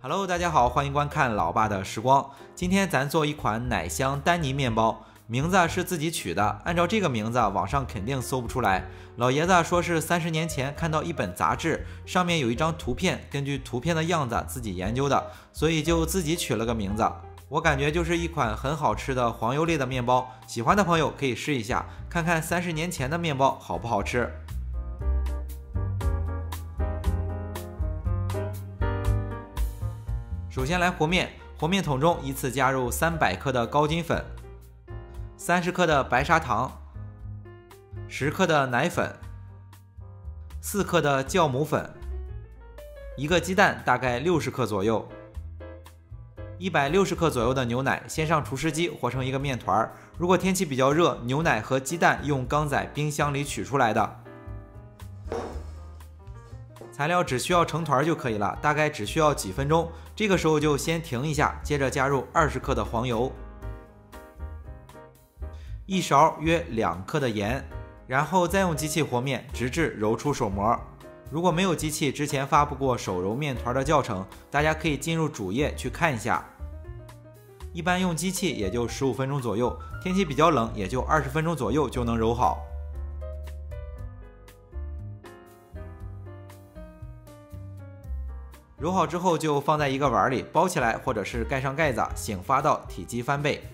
Hello， 大家好，欢迎观看老爸的时光。今天咱做一款奶香丹尼面包，名字是自己取的，按照这个名字网上肯定搜不出来。老爷子说是30年前看到一本杂志，上面有一张图片，根据图片的样子自己研究的，所以就自己取了个名字。我感觉就是一款很好吃的黄油类的面包，喜欢的朋友可以试一下，看看30年前的面包好不好吃。首先来和面，和面桶中依次加入300克的高筋粉、30克的白砂糖、10克的奶粉、4克的酵母粉、1个鸡蛋大概60克左右、160克左右的牛奶，先上除湿机和成一个面团。如果天气比较热，牛奶和鸡蛋用缸在冰箱里取出来的。材料只需要成团就可以了，大概只需要几分钟。这个时候就先停一下，接着加入20克的黄油，1勺约2克的盐，然后再用机器和面，直至揉出手模。如果没有机器，之前发布过手揉面团的教程，大家可以进入主页去看一下。一般用机器也就15分钟左右，天气比较冷，也就20分钟左右就能揉好。揉好之后就放在一个碗里，包起来或者是盖上盖子，醒发到体积翻倍。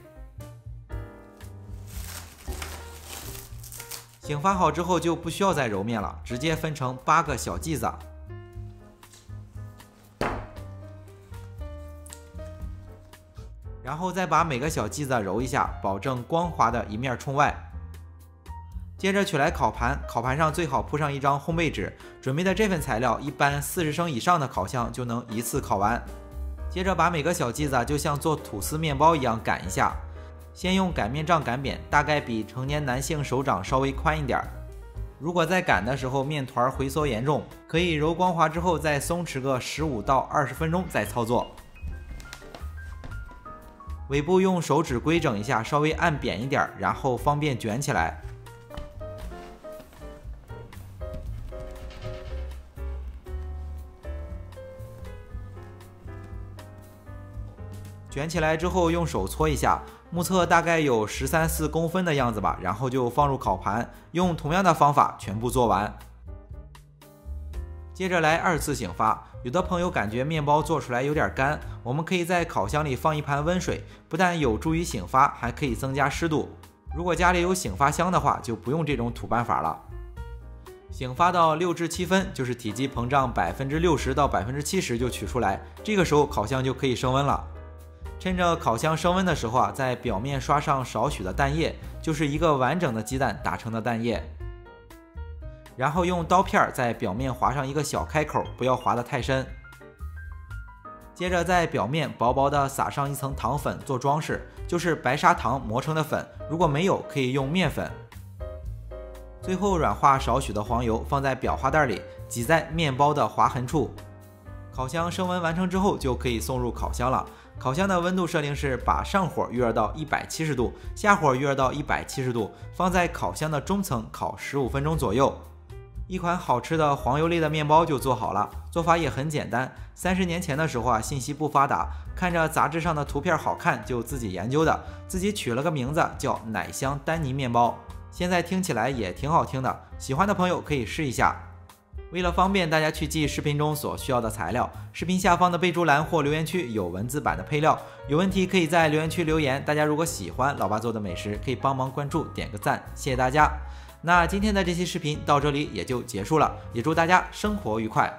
醒发好之后就不需要再揉面了，直接分成8个小剂子，然后再把每个小剂子揉一下，保证光滑的一面冲外。接着取来烤盘，烤盘上最好铺上一张烘焙纸。准备的这份材料，一般40升以上的烤箱就能一次烤完。接着把每个小剂子就像做吐司面包一样擀一下，先用擀面杖擀扁，大概比成年男性手掌稍微宽一点。如果在擀的时候面团回缩严重，可以揉光滑之后再松弛个15到20分钟再操作。尾部用手指规整一下，稍微按扁一点，然后方便卷起来。卷起来之后用手搓一下，目测大概有13、14公分的样子吧，然后就放入烤盘，用同样的方法全部做完。接着来2次醒发，有的朋友感觉面包做出来有点干，我们可以在烤箱里放一盘温水，不但有助于醒发，还可以增加湿度。如果家里有醒发箱的话，就不用这种土办法了。醒发到6至7分，就是体积膨胀60%到70%就取出来，这个时候烤箱就可以升温了。趁着烤箱升温的时候在表面刷上少许的蛋液，就是一个完整的鸡蛋打成的蛋液。然后用刀片在表面划上一个小开口，不要划得太深。接着在表面薄薄的撒上一层糖粉做装饰，就是白砂糖磨成的粉，如果没有可以用面粉。最后软化少许的黄油放在裱花袋里，挤在面包的划痕处。烤箱升温完成之后就可以送入烤箱了。烤箱的温度设定是把上火预热到170度，下火预热到170度，放在烤箱的中层烤15分钟左右。一款好吃的黄油类的面包就做好了，做法也很简单。30年前的时候信息不发达，看着杂志上的图片好看就自己研究的，自己取了个名字叫奶香丹尼面包，现在听起来也挺好听的，喜欢的朋友可以试一下。为了方便大家去记视频中所需要的材料，视频下方的备注栏或留言区有文字版的配料，有问题可以在留言区留言。大家如果喜欢老爸做的美食，可以帮忙关注点个赞，谢谢大家。那今天的这期视频到这里也就结束了，也祝大家生活愉快。